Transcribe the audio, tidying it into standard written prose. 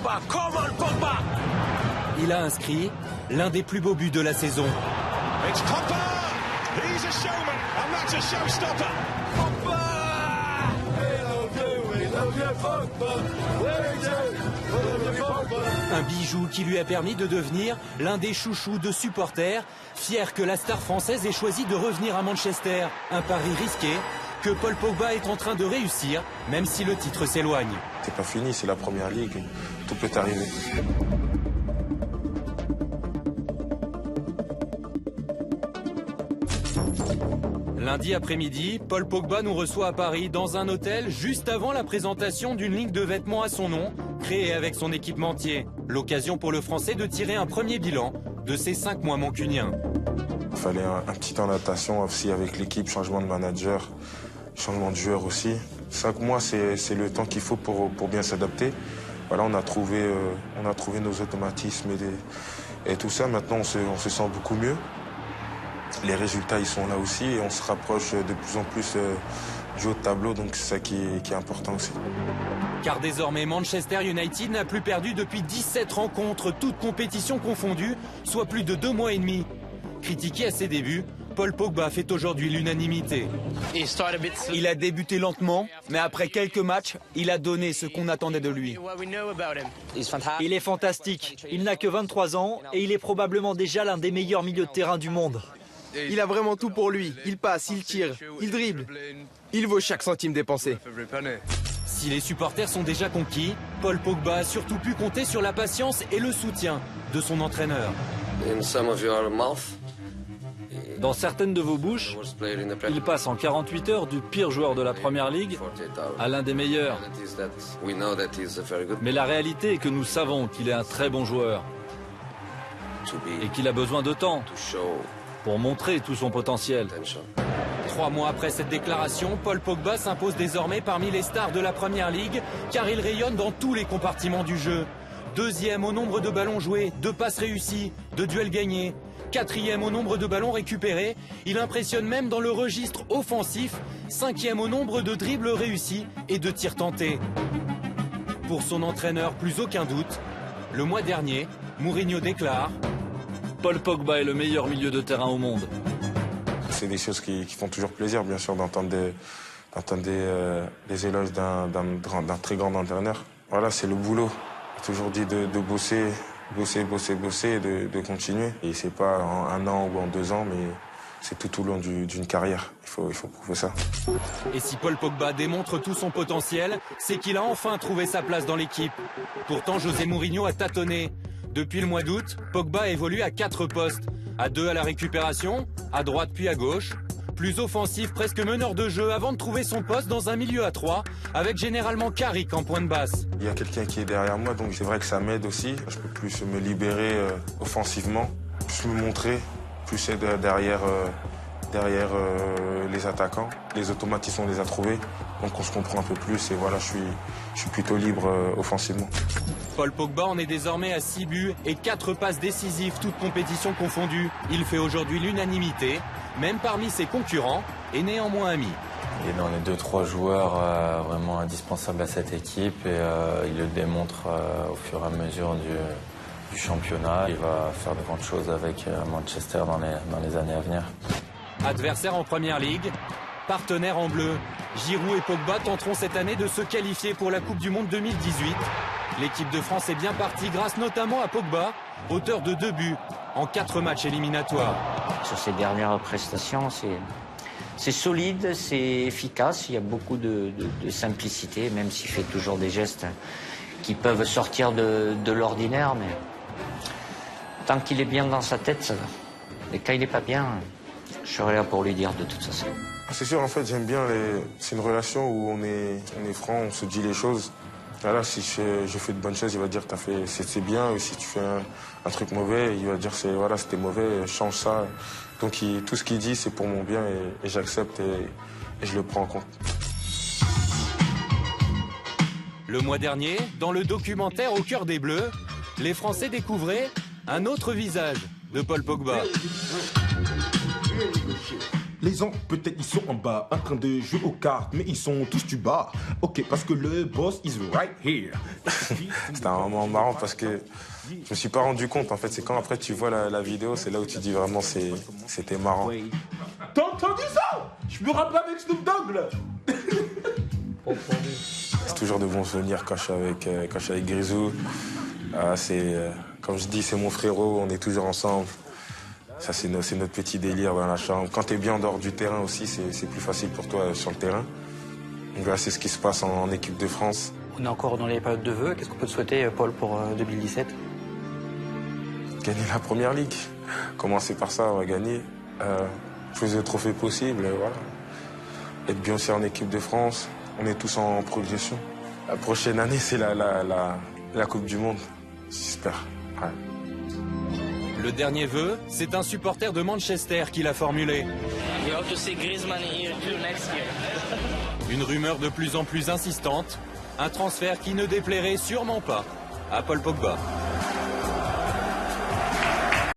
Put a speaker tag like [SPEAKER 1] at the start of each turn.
[SPEAKER 1] Pogba, come on Pogba!
[SPEAKER 2] Il a inscrit l'un des plus beaux buts de la saison.
[SPEAKER 1] It's Pogba! He's a showman, and that's a showstopper! Pogba! We love you, Pogba! We love you, Pogba!
[SPEAKER 2] Un bijou qui lui a permis de devenir l'un des chouchous de supporters, fier que la star française ait choisi de revenir à Manchester. Un pari risqué que Paul Pogba est en train de réussir, même si le titre s'éloigne.
[SPEAKER 3] C'est pas fini, c'est la première ligue, tout peut arriver.
[SPEAKER 2] Lundi après-midi, Paul Pogba nous reçoit à Paris dans un hôtel juste avant la présentation d'une ligne de vêtements à son nom, créée avec son équipementier. L'occasion pour le Français de tirer un premier bilan de ses 5 mois mancuniens.
[SPEAKER 3] Il fallait un petit temps d'adaptation aussi avec l'équipe, changement de manager, changement de joueur aussi. 5 mois, c'est le temps qu'il faut pour bien s'adapter. Voilà, on a trouvé nos automatismes et tout ça. Maintenant, on se sent beaucoup mieux. Les résultats, ils sont là aussi et on se rapproche de plus en plus du haut de tableau, donc c'est ça qui est important aussi.
[SPEAKER 2] Car désormais, Manchester United n'a plus perdu depuis 17 rencontres, toutes compétitions confondues, soit plus de 2 mois et demi. Critiqué à ses débuts, Paul Pogba fait aujourd'hui l'unanimité.
[SPEAKER 4] Il a débuté lentement, mais après quelques matchs, il a donné ce qu'on attendait de lui.
[SPEAKER 5] Il est fantastique. Il n'a que 23 ans et il est probablement déjà l'un des meilleurs milieux de terrain du monde.
[SPEAKER 6] Il a vraiment tout pour lui. Il passe, il tire, il dribble. Il vaut chaque centime dépensé.
[SPEAKER 2] Si les supporters sont déjà conquis, Paul Pogba a surtout pu compter sur la patience et le soutien de son entraîneur.
[SPEAKER 7] Dans certaines de vos bouches, il passe en 48 heures du pire joueur de la Première Ligue à l'un des meilleurs. Mais la réalité est que nous savons qu'il est un très bon joueur et qu'il a besoin de temps pour montrer tout son potentiel.
[SPEAKER 2] 3 mois après cette déclaration, Paul Pogba s'impose désormais parmi les stars de la Première Ligue car il rayonne dans tous les compartiments du jeu. 2e au nombre de ballons joués, de passes réussies, de duels gagnés. 4e au nombre de ballons récupérés, il impressionne même dans le registre offensif. 5e au nombre de dribbles réussis et de tirs tentés. Pour son entraîneur, plus aucun doute. Le mois dernier, Mourinho déclare:
[SPEAKER 7] Paul Pogba est le meilleur milieu de terrain au monde.
[SPEAKER 3] C'est des choses qui font toujours plaisir, bien sûr, d'entendre des éloges d'un très grand entraîneur. Voilà, c'est le boulot. J'ai toujours dit de bosser et de continuer. Et c'est pas en 1 an ou en 2 ans, mais c'est tout au long d'une carrière. Il faut prouver ça.
[SPEAKER 2] Et si Paul Pogba démontre tout son potentiel, c'est qu'il a enfin trouvé sa place dans l'équipe. Pourtant, José Mourinho a tâtonné. Depuis le mois d'août, Pogba évolue à 4 postes. À 2 à la récupération, à droite puis à gauche. Plus offensif, presque meneur de jeu, avant de trouver son poste dans un milieu à 3, avec généralement Carrick en pointe basse.
[SPEAKER 3] Il y a quelqu'un qui est derrière moi, donc c'est vrai que ça m'aide aussi. Je peux plus me libérer offensivement, plus me montrer, plus être derrière les attaquants. Les automatismes, on les a trouvés, donc on se comprend un peu plus et voilà, je suis plutôt libre offensivement.
[SPEAKER 2] Paul Pogba en est désormais à 6 buts et 4 passes décisives, toutes compétitions confondues. Il fait aujourd'hui l'unanimité, même parmi ses concurrents, et néanmoins ami.
[SPEAKER 8] Il est dans les 2-3 joueurs vraiment indispensables à cette équipe et il le démontre au fur et à mesure du championnat. Il va faire de grandes choses avec Manchester dans les années à venir.
[SPEAKER 2] Adversaire en Première Ligue, partenaire en bleu, Giroud et Pogba tenteront cette année de se qualifier pour la Coupe du Monde 2018. L'équipe de France est bien partie grâce notamment à Pogba, auteur de 2 buts en 4 matchs éliminatoires.
[SPEAKER 9] Sur ses dernières prestations, c'est solide, c'est efficace, il y a beaucoup de simplicité, même s'il fait toujours des gestes qui peuvent sortir de l'ordinaire, mais tant qu'il est bien dans sa tête, ça va. Et quand il n'est pas bien, je serai là pour lui dire de toute façon.
[SPEAKER 3] C'est sûr, en fait, j'aime bien c'est une relation où on est franc, on se dit les choses. Voilà, si je fais de bonnes choses, il va dire c'est bien. Et si tu fais un truc mauvais, il va dire c'était mauvais, change ça. Donc tout ce qu'il dit, c'est pour mon bien et j'accepte et je le prends en compte.
[SPEAKER 2] Le mois dernier, dans le documentaire Au cœur des Bleus, les Français découvraient un autre visage de Paul Pogba.
[SPEAKER 10] Les ans, peut-être ils sont en bas, en train de jouer aux cartes, mais ils sont tous du bas. Ok, parce que le boss is right here.
[SPEAKER 3] C'était un moment marrant parce que je me suis pas rendu compte. En fait, c'est quand après tu vois la vidéo, c'est là où tu dis vraiment c'était marrant.
[SPEAKER 10] T'as entendu ça? Je me rappelle avec Snoop Dogg là.
[SPEAKER 3] C'est toujours de bons souvenirs quand je suis avec Grisou. Comme je dis, c'est mon frérot, on est toujours ensemble. Ça, c'est notre petit délire dans la chambre. Quand tu es bien en dehors du terrain aussi, c'est plus facile pour toi sur le terrain. Donc voilà, c'est ce qui se passe en équipe de France.
[SPEAKER 11] On est encore dans les périodes de vœux. Qu'est-ce qu'on peut te souhaiter, Paul, pour 2017?
[SPEAKER 3] Gagner la Première Ligue. Commencer par ça, on va gagner. Plus de trophées possible, voilà. Être bien aussi en équipe de France. On est tous en progression. La prochaine année, c'est la Coupe du Monde. J'espère. Ouais.
[SPEAKER 2] Le dernier vœu, c'est un supporter de Manchester qui l'a formulé. Une rumeur de plus en plus insistante, un transfert qui ne déplairait sûrement pas à Paul Pogba.